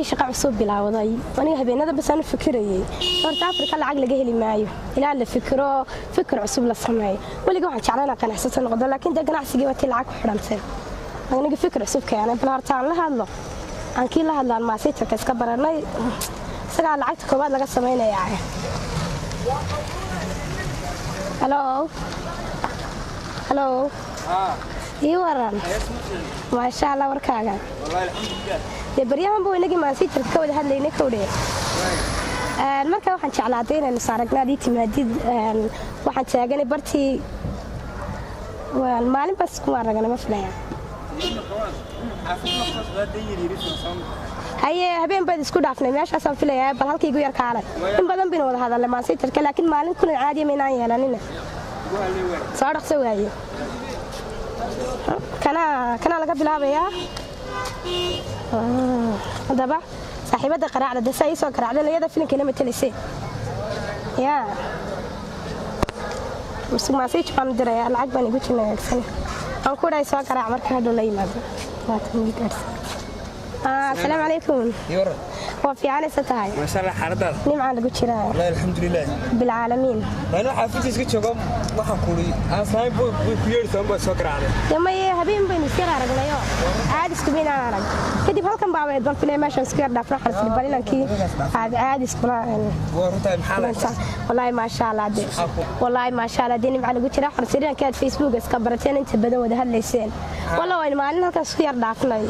shaqo cusub bilaawday aniga habeenada bas aan fikirayay horta Afrika lacag laga heli maayo ilaa la fikir cusub la sameeyo waliga waxaan jeclaanaa ganacsato noqdo laakiin ganacsiga waa lacag ku xidhantay aniga fikir cusub keenay bal horta aan la hadlo aan kii la hadlaan maasaytarka iska baranay isaga lacagta koobaad laga sameeynaa hello يوران ما شاء الله وركاغا والله الحمد لله دي بريان بو انغي ما سي ترك wada hadlayna kowdhe marka waxaan jeclaaday inaan saaragnaadii timaadid waxaan taaganay bartii maalin bas kuma aragna ma filaya haye habeen baad isku dhaafnay meeshaas aan filayaa bal halkii igu yar kaalay in badan bin wada hadalay ma sii tarka laakiin maalin kuna caadi ma inaan yeelanina soo dhaqso waaye kana laga bilaabayaa hadaba saaxiibada qaraacda dasay soo qaraacda leeyada filimkeena matalisay ya ma sii jaan diray lacag baan igu jinaagsan aan ku dhaay soo qaraac marka hadoo la yimaado السلام عليكم يورا وفي عالي ستاي ما شاء الله حرداد نمع لك جيران والله الحمد لله بالعالمين انا حافظتي اسك جوجو waxaan kuuri aan saay buu ku yeersan baa soo garaacday yamay habeen baan iska aragnayo aad isku been arag kadib halkan baa weed bal filimay meeshan iska dhaafna xarfil balilankii aad isku warta maxaa wallahi ma sha Allah wallahi ma sha Allah dinib aan ugu jira xarsiranka Facebook iska barateen inta badan wada hadlayseen wallahi maalin halkan isku yar dhaafnay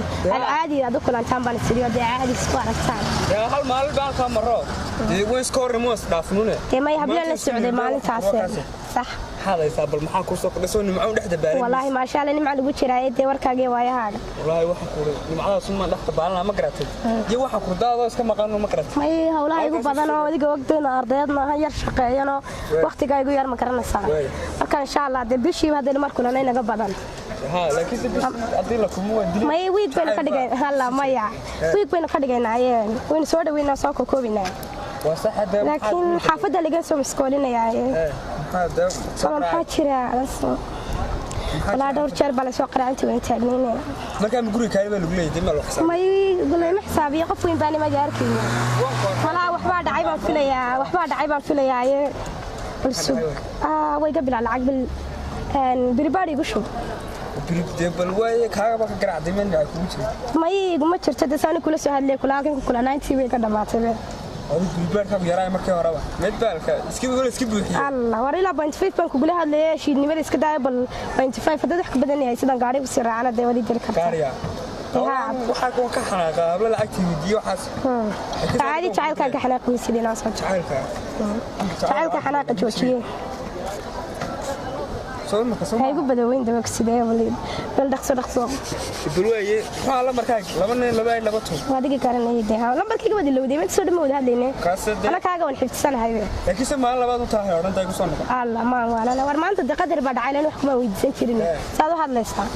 aadi aad ku lantaan baan siriyo aad isku aragtaan ya hal maalin baan ka maro way iskoor remoos dhaafnune ma habeen la socday maalintaas صح هذا يسابل maxaa ku soo qadasoo nimco dhaxda baarin wallahi ma sha Allah nimco lagu jiraayay de warkaagii waayahaaga wallahi waxa ku nimcada suma dhaxda baalna ma garatay iyo waxa ku daado iska maqan ma garatay may hawlaha igu badan oo adiga waqtiina ardayadna yar shaqeeyano waqtiga igu yar ma garanaysaa marka insha Allah de bishii hadii markuna inaga badan ها لكن hadii la kumo waan dilay may week baan ka dhigay hala maya week baan ka dhigaynaayeen waan soo dhaweynaa soo koobinaa وصحة لكن حافظة اللي قاسوا مسكولين يا هذا صار حاجة ولا دور شر بلا سوق قرأت وين تعنيني ما كان يقولي كايبة لقلي دم الوحساب ما يقول لي حسابي يقفوا يباني ما جاركي ولا وحبا عيبان فيليا وحبا عيبان فيليا السوق ويقبل على عقب بريباري قشو بريبل واي كاغا بقى قرأ دمين لا كوجي ما يقول ما تشرت تساني كل سهل لي كل لكن كل 90 وين كذا ماتبه بريبل كاب يراي markii horeba medbalka iski buuxiyo Allah warila 0.5 baan ku gulaha leeyahay shiidnimada iska daay bal 0.5 hadda wax ka badan yahay sidan gaari u siraacana de wadi jir kartaa gaariya waxa ku ka xanaaqa habla lacagti video waxaas caadi jacaylka ka xanaaqay sidina soo jacaylka xanaaqa joojiye soo ma kasoo hay ugu badaweyn dabak sidee wali bal dhaqso bulwaye waxa la markaa laba toob wadiga garanay de ha lambarkiga wadi lowday mid soo dhamood hadlayne ana kaaga wan xiftisanahay laakiin sama labaad u tahay oran tay ku soo noqon Allah ma wala war maanta qadar ba dhacay wax kuma weydiisan jirin saad u hadlaysaa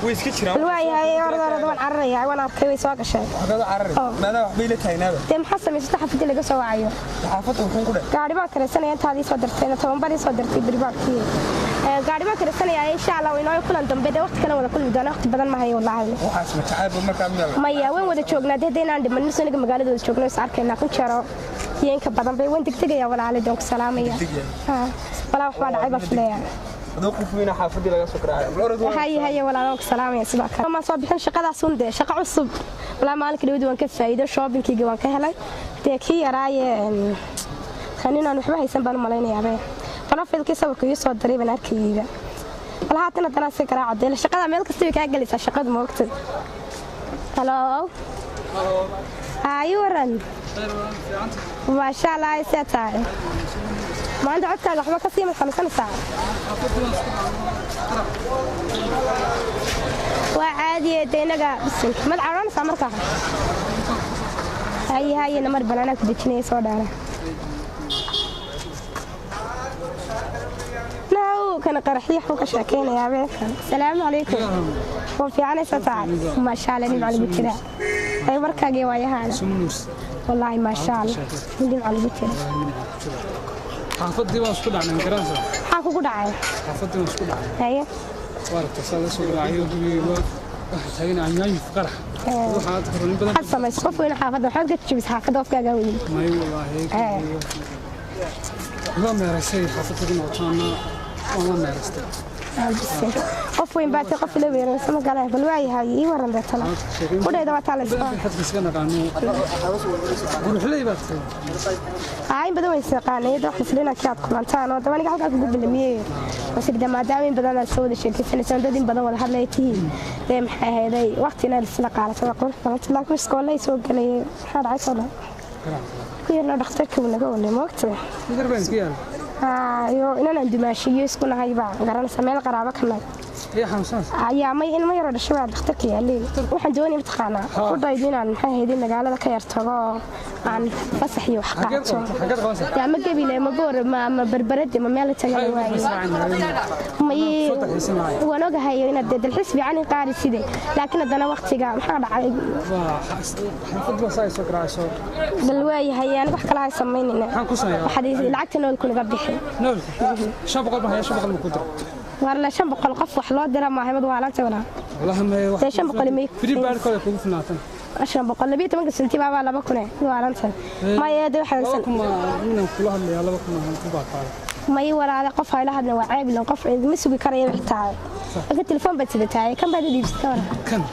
ويسكت شرا الواي أرد عرّي وأنا أركوي سواق الشيء هذا عرّي ماذا وحبيلة هينابه تم حسن يستحف في اللي جسوا عيو حافظه وكون كده قاعد ما كره سنة أنت هذه صدرتين توم بدي صدرتي بريبار كي قاعد ما كره سنة إن شاء الله وينو يكون عندهم بدأ وقت كلام ولا كل بدنا وقت بدل ما هي والله عالي وحاسم تعب وما كمل ما يا وين وده شوقنا ده دينا عند من نسني مقالة ده شوقنا سعر كنا كل شهر ينك بدل بي وين تكتجي يا ولا على دونك سلامية ولا واحد عيبة فيها دوقف فينا حافظي laga soo qaraacay هاي ولا نوك سلامي سباك ما soo bixin shaqada sunde shaqo cusub wala maalinka dawladda waan ka faa'iido shoppingkiga waan ka helay teeki yaraaye khanina waxba haysan baan malaynayaa falafilkii sawirka iyo soo diray baan arkayay wala haatan hadana si qaraaco shaqada meel kasta way ka galaysaa shaqada ma ogtay hello ayuran ma sha Allah aysataa ما عندي عدت على حبك كثير من 5 ساعة وعادي دينك بس ما العران سامرك هاي نمر بنانا كدتني صودانا ناو كان قرحي حوك شاكينا يا بيت السلام عليكم وفي عنا ستاع ما شاء الله نمع البتراء هاي مركاقي وايا هذا والله ما شاء الله نمع البتراء حافظتي واسكو دعنا انكرانسا حاكو كو دعاي حافظتي واسكو دعنا هي وارك تصال سو دعايو دبيبا تاين عيان فرح waxaad qarin badan xasamay qof weyn xaafadda waxaad ka jibis xaafadda qofkaaga weyn may wallahi ma meeresay xaafadda nootana wala meerestay qof weyn baad qof la weerarsan sama galay bal waayahay ii waran deetana qudayda waa taala isoo xadka iska naqaano ruuxlay baad ay badan way saqaanayda wax islina ka kulantaan oo dabaniga halka ku gudbinayay wasirda maadaama in badan soo wada sheekaysanaysan dad in badan wada hadlaytii ee maxay ahayd waqtina isla qaalato qol laakiin iskoolay soo galay waxa dhacay soo ku yarna dhakhtarka uu naga wada moogtay darbankiyaal iyo inaan dumaashiyo isku nahay baa garan sameel qaraabo kana يا حمصان ayaa may in ma yaro dhashay dhakhtarka yaalay waxaan doonay imtixaana ku daydo inaan maxay ahayd magaalada ka yar tago aan fasax iyo wax qaato yaa ma gabile ma goor ma barbarade ma meel tagay may waan ogahay inaad dalxiis fiican qaari sidee laakiin hadana waqtiga maxaa dhacay xafad wasaay soo garaasho bal waayahay aan wax kala sameynina xadiis lacagta nool kuniga bixi nool shabaqal ma haya shabaqal ma ku dir warla 500 qof wax loo dira ma ahmed waalanta wala wallahi ma wax 500 ma free bar kale kugu finaatan 500 12 senti baa 200 waalanta ma yeedo waxa kuma inaan kula hadlayaa 200 ku baa ma yi walaal qof hayla hadna waa ceeb lan qof ma sugi karayo xitaa aka telefoon baad sidataay kan baad diibstaa kan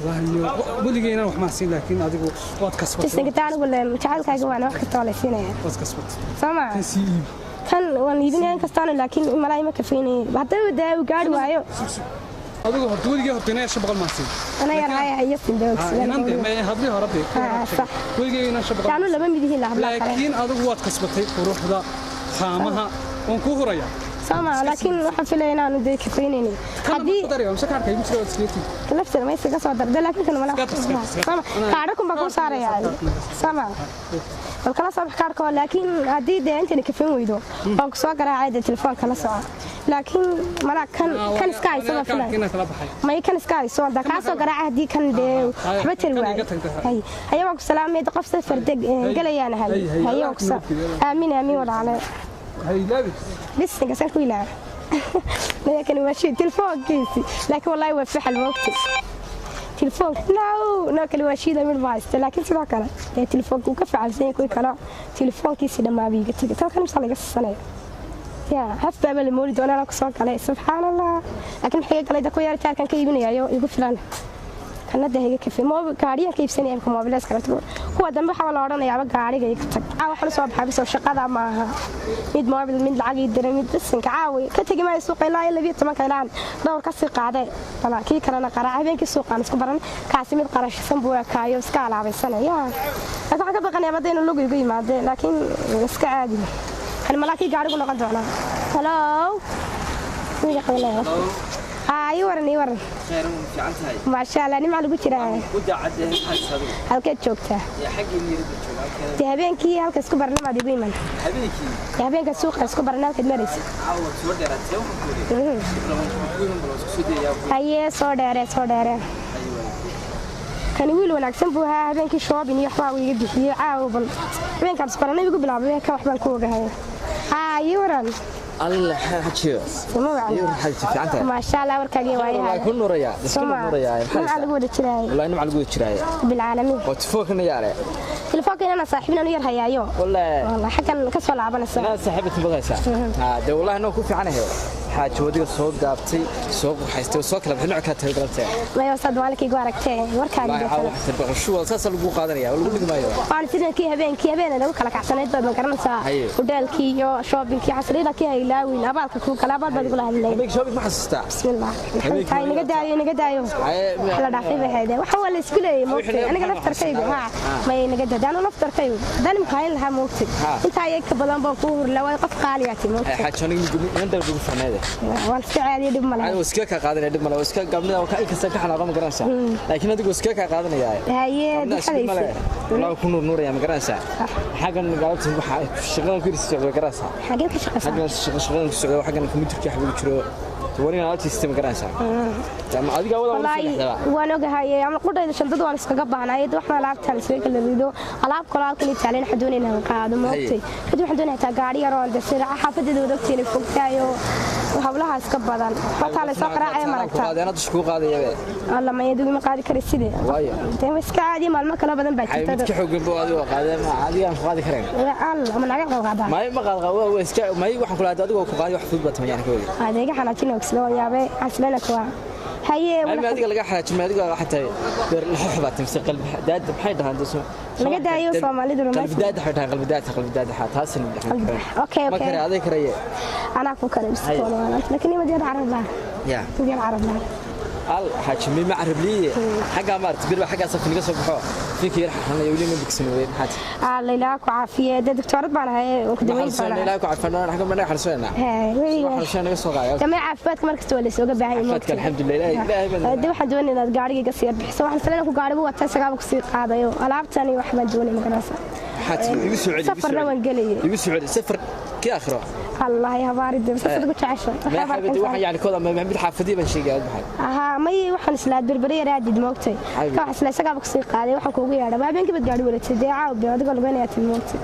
wallahi wadigeena wax ma siin laakiin adigu waad kasbatay isna taan wala jacalkaaga waa wax ka toolaysiinaya waad kasbatay sama kan waan idin kastaan laakiin malaay ma kafeenay hadda daa gaar waayo adigu wadigeena horteenay shabaqal ma siin ana yar haya iyo sindoos inanta ma hadii horade wadigeena shabaqal taanu laba midihii la hadlaa laakiin adigu waad kasbatay quruxda qaamaha on ku huraya sama laakiin waxa filayna aanu day kafeenayni hadii dareen shakaarka igu soo iskeeti lafteeda ma iska soo darday laakiin kan wala sama kaadha kun ba ku saaraya sama kala soo kaarka laakiin hadii deentani kafeen weydo oo ku soo garaacay telefoonka la soco laakiin mala kan iska ay soo filay ma kan iska ay soo ka soo garaacay hadii kan dee waxba tir waay hayo ku salaamay qof safar deg galayaan hal hayo ku aamin walaale هاي لابس بس قسم كلها لكن ماشي تلفون كيسي لكن والله يوفح الوقت تلفون لا كل واشي ده من بايس لكن سبع كلا تلفون وكف على زين كوي كلا تلفون كيسي لما بيجي تلفون كان مصلي قص السنة يا هف قبل المولد وانا لك صار كلا سبحان الله لكن حقيقة كلا ده كوي رجال كان كيبني يقول فلان كان ده هيك كيف ما قاعدين كيف سنة يمكن ما بلاش كرتو هو دم بحاول أورنا يا قاعد جاي كتك عاو حلو صوب حبيس وشقة معها ميد ما بال ميد العقيد درم ميد بس كعاوي كتجي ما السوق لا يلا بيت ما كيلان دور كسر قاعدة طلع كي كنا قراءة بين كسوق أنا سكبرن كاسم القراش سنبوه كايو سكال عبي السنة يا هذا حاجة بقى أنا بدين اللوجو يجي ما ده لكن سكعادي أنا ملاكي قاعد يقول لقد أنا هلاو مين يقول هاي ورني ورن خير في عنتهاي ما شاء الله نمع لقول ترى ودع عده حس هذا halkeed joogtaa يا حقي اللي يريد tii habeenkii halka isku barnaamij ugu iman habeenkii habeenka suuqa isku barnaamij maraysa عاود سو ديرتي haye soo dheere kan wiil wanaagsan buu ahaa habeenkii shoobin iyo waxbaa iga bixiyay caawa bal habeenkan isbarnay ugu bilaabay ka waxbaan ku ogahay haye waran الله حكيو يروح حاجة في عنتها ما شاء الله وركاجي وايها كل نوريا بس كل نوريا ما على قولة شراي والله إنه على قولة شراي بالعالمين وتفوقنا يا ري تلفوق أنا صاحبنا نير هيايو والله حكى كسر لعبنا الساعة أنا صاحبتي بغيسة ده والله إنه كوفي عنها حاجة ودي الصوت قابتي سوق وحيستوي الصوت لما حنا عكتها قلتها ما يوصل والك يقارك تاني وركاجي تبغى شو أساس الوقوع قادريا ولا قولي ما يوا أنا سيدنا كي هبين أنا وكلك عشان يدبر من كرنا ساعة ودال كي يو شوبين كي عصري لك يا إلاوي نبالك كل كلام بعد بقول هالليل بيك شوبك ما حسستها بسم الله هاي نقدايو لا دافي بهذا وحول السكولي موقتي أنا قلت أفتر كيو ها ما نقدر أنا نفتر كيو ده مخايل ها موقتي أنت هيك بدل بقول لو يقف قالياتي موقتي حاجة نقدر نقول فنادة والفعل يدب ملا أنا وسكاك قادنا يدب ملا وسكاك قبلنا وكأي كسر حنا قام قرنسا لكن هذيك وسكاك قادنا يا هاي دي حديث والله يكون نور يا مقرنسا حاجة نقالت شغلنا كل شيء قرنسا حاجة شغلة شغلنا شغلنا حاجة كمبيوتر كي حبيبي شرو تورينا على سيستم قرنسا يعني هذيك أول والله وأنا جاي أنا قلت إذا شنطة وأنا سكجب عن عيد وإحنا لعبت على سويك اللي ريدو ألعاب كلها كل تعلين حدوني إنها قاعدة موقتي حدوني حتى قاعدة يرون ده سرعة حافظ ده دكتور فوق تايو hawlaha iska badan xataa la soo qaraacay maragta qaadana isku qaadayaba alla ma yadu ma qaadi kari sidee deema iska caadi maalmo kala badan baa jirta dadka xooggan buu adigu qaadana ma adiga aan qaadi karin alla ma naga qaada ma qaad waa iska ma waxaan kula adigu ku qaadi wax fudud badan yani kawali adeega xanaajin oo isla yaabe aslana kuwa haye wala adiga laga xanaajin ma adiga xataa beer la xubaa timsi qalbi daad maxay dhahaan dadso laga daayo Soomaalidu qalbi daad xataa qalbi daad taasan okay ma kare adeeg karaye ana ku kare biskoon laakiin ma diyaar arab la ya diyaar arab la al حاجمي ما عرب لي حاجه مارت بير حاجه صف نيغا سو بخو فيك يرح انا يولي ما بكسنوين حاجه لا ku caafiye dad baan ahay oo ku daweyn baan la ku caafana xaga ma xarsoona waxaan naga soo qaaday tama caafimaadka markasta waa la soo gabahay moodka alxamdulillah ilaahay baan waxaan doonay inaad gaariga ka sii bixiso waxaan filaynaa ku gaariga wata sagaab ku sii qaadayo alaabtani wax baan doonay magarasa حتى igu soo celi safar rawan galay igu soo celi safar ki akhiro الله يا بارد safar ku jacaysan waxa yani kooda maxamed xaafadii ban sheegay maxay aha may waxaan isla darbariye raadid moogtay ka wax isla sagaab ku sii qaaday waxaan kuugu yeedhay habeenkii bad gaari walatay deeca oo adiga laga tilmootay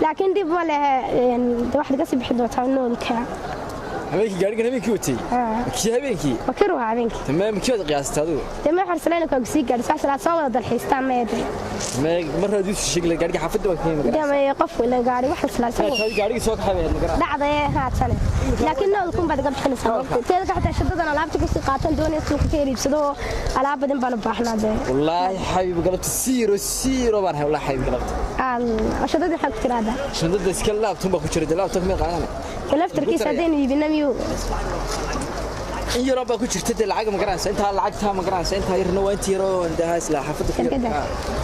laakiin dib ma leh wax laga sii bixin doontaa noolka habeenkii gaariga habeenkii watay kii habeenkii wakiru habeenkii tamam kii wada qiyaastay adigu tamam xarsalayna ka sii gaari saasala soo wada dalxiistaan meeday ma marra dii sheegay gaariga xaafadda waa keen magara dama qof ila gaari wax isla soo gaariga soo kaxay magara dhacday haatan laakiin noolkun bad gab xilsan teeda ka xataa shadadan alaabta ku sii qaatan doonay suuqa ka iibsado alaab badan baan u baahnaaday wallahi xabiib galabta siiro baan hay wallahi xabiib galabta shadada xaq tiraada shadada iska laabtan ba ku jiray laabtan ma qaadana laftarkiisa hadeen iibinamiyo in yaro ba ku jirta lacag ma garanaysa inta lacagta ma garanaysa inta yarna waa inta yaro indaha isla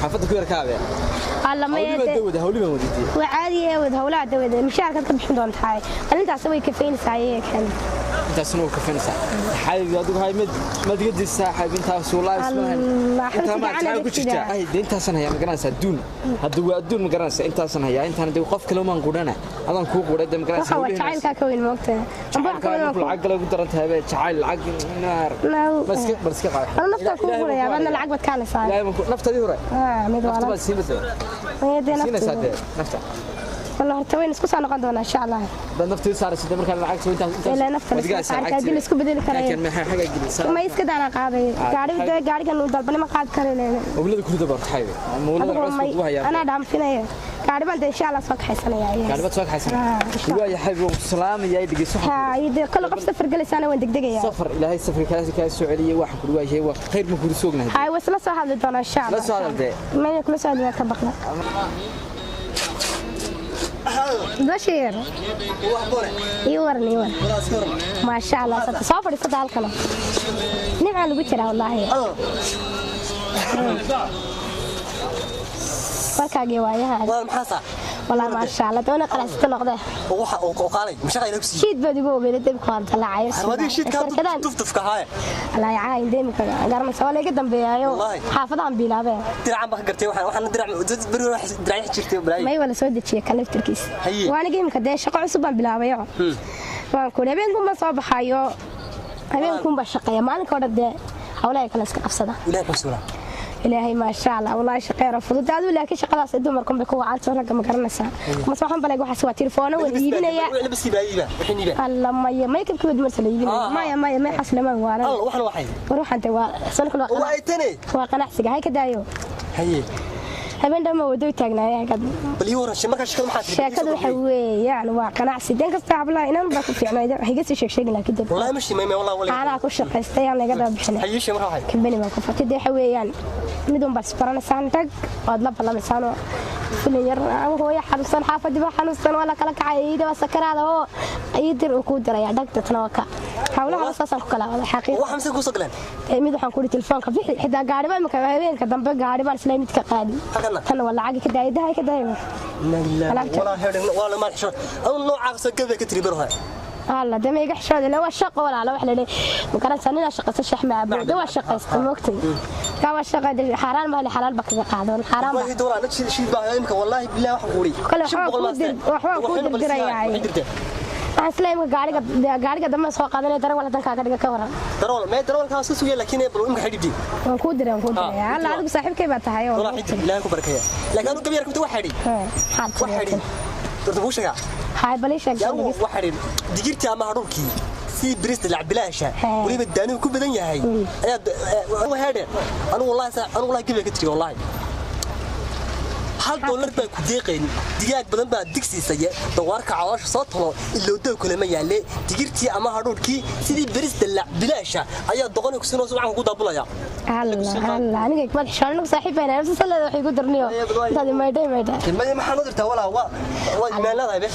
xaafadda ku yarkaabe alla ma yeede hawliba wadidii waa caadi ah wad hawlaha dawada mishaarka ka bixin doontaa arintaas way ka feenaysaa kan intaas noo ka feenaysaa xabiib adigu hay mid digadiisa xabiib intaas walaal isma ma ku jirta ay deentaasan haya ma garanaysa duun hadda waa duun ma garanaysa intaasan haya intaan dib qof kale ma qudana adan ku quday ma garanaysa waxa jacaylka ka weyn moogtaa amba ka lacag lagu darantahay jacayl lacag naar bas ka qaad ana nafta ku guraya badna lacag bad kaala saar naftadii hore mid wala nafta siibada nafta والله hortaween isku soo noqon doona insha Allah dad naftii saaraysa marka lacag soo inta ila nafta saarka isku bedeli karay laakiin ma xaga gelisaa ma iska daana qaaday gaariga nuu dalbana ma qaad kareeyeen oblada ku dabar tahay moolada cusub ugu hayaan ana dhaamfinaya gaari baan insha Allah soo kaxaysanaya gaari baan soo kaxaysanaya waa xabiib salaam iyo dhigeyso ha ida kala qof safar galaysana waan degdegaya safar ilaahay safar ka soo celiyay wax ku waayahay wax khayr ma ku soognahay hay wasla soo hadli doona insha Allah la soo hadaltay ma kula soo hadli ka baqna بشير يورني ما شاء الله صافر يصدق الكلام نبع اللي بكره والله فكاجي وايها والله ما شاء الله تونا قلست نقده وقالي مش غير نفسي شيد بدي بو بين دبك وان طلعاي هذه شيد كان تفتف كهاي لا عاين ديمك قرن سوالي قدام بيايو حافظان بيلابه درع ما قرتي waxaan درع bari wax diraac jirtay balay may wala soo dajiye kalaftirkiis waana geemka de shaqo cusub baan bilaabayo waan ku habeenku ma soo baxayo habeenku ba shaqeeya maalinka hore de hawlaha kala iska qabsada ilaahay ma sha Allah wallahi shaqeeyo fududaadu laakiin shaqadaas dumarku bay ku wacaan rag ma garanaysa ma soo xan balay waxa soo telefoon oo iibinaya labis baayiba wixii Allah ma kabka wad marsa iibinaya ma xaslama waana waxan waxay ruuxanta waa sanku waa aytane waa qanacsiga hay ka daayo haye habeen dhamma wado taagnaayeen kad bal iyo waran marka shaqada maxaa sheekadu waxa weeyaan waa qanacsi dan kasta habla inaan ba ku fiicnaaday waxa iga sii sheegay laakiin dad wallahi mashi ma wallahi ana ku shaqaystay aan laga dabixin hayeeshe marka waxay kabani ma ku fatay waxa weeyaan midun bas baranaysan tag oo la balamisan filin yar hooyo xanuunsan xaafadii baa xanuunsan wala kala kacayda waa sakaraada oo aydir uu ku daraya dhagtatna waka hawlaha asaasan ku kala wada xaqiiq waxa mise ku soo galeen mid waxaan ku ri telefoonka bixi xitaa gaari baan markaa habeenka dambe gaari baan isla mid ka qaadi tan wala lacag ka daayay ka daayay wala heerin wala ma xisho oo noocaas ka ka tiri barha الله دم يقحشود لو الشقة ولا على وحلة ليه مقارنة سنين الشقة الشح مع أبو دوا الشقة استموكتي كوا الشقة حرام ما هي حلال بك قاعدون حرام والله دولار نتشي شيء بقى يمكن والله بالله وحقولي كل وحوق كود الدرية أسلم قاري قدام سواق هذا ترى ولا تنكا قاري كورا ترى كان سوسو لكن يبلو يمكن حديدي كود هلا هذا صاحب كيف بتاعي والله حديد لا كبركيا لكن أنا كبير كنت واحدي واحدي ترتبوش يا هاي بليش يا واحدي دقيقتي أما هروكي سي بريست لعب بلاشة وليب الدانو كوب دنيا هاي أنا هذا أنا والله كيف كتري والله هل دولار بقى كديقين دياج بدن بقى دكسي سيء دوارك عواش صوته اللي ودوا كل ما يعلي تجرتي أما هارود كي سيدي بريست اللع بلاشة أيها الضغط يكسرون سمعهم قودا بلايا هلا أنا كمان حشان صاحب أنا نفس اللي راح يقدر نيو هذا ما يدري ما حنقدر تولى هو إيمان لا ذا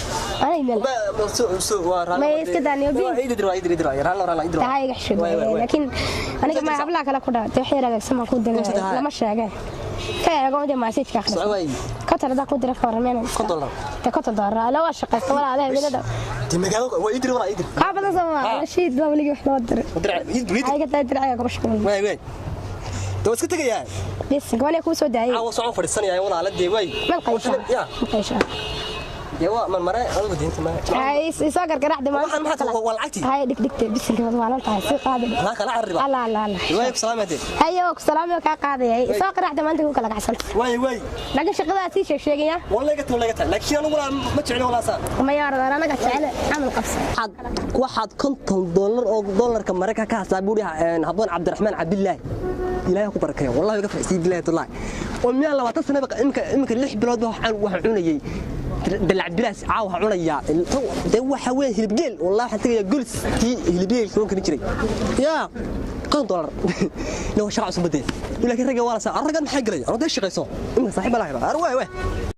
أنا إيمان ما يسكتني وبين يدري تعال يحشد لكن أنا كمان أبلغ كلا كذا تحير سما كده لما شاقة كأي قوم جماعة سيتك أخذ كتر ده كده فرمانة كتر دار لا واشقة ولا عليه بلده تمكن ويدري ولا يدري قابل سما شيء ده ولي يحضر يدري هاي كده يدري على كرشكم وين توس كتير يا بس قولي كوسو داعي عاوز صعب فرسني يا ولا على دي وين من قيشة قيشة يا من مرة أنا بدي أنت ما هاي يساقر كراح دماغ ما حد هو العتي هاي دك بس كده ما لنت هاي سيق قابل لا كلا عربة لا لا لا وين بسلامتك هيا وسلامي وكاقاضي هاي يساقر راح دماغ تقول كلا عسل وين لكن شغلة تيجي شيء يا والله قلت لكن أنا ولا ما تعلي ولا صار وما يعرض أنا قلت على عمل قفص واحد $50 أو دولار كمريكا كحسابوري هبون عبد الرحمن عبد الله إلهي كبركه والله يقف سيد الله طلع ومن الله وتصنع بقى إمك اللي بلاد وحعوني دلع بلاس عاوها عنيا ده حوين هلبجيل والله حتى يقول هلبجيل ممكن يجري يا $100 لو شرع صبدين ولكن رجع ولا ساعة الرجال محق لي أنا ده الشيء قيسون إنه صاحب الله يبغى أروي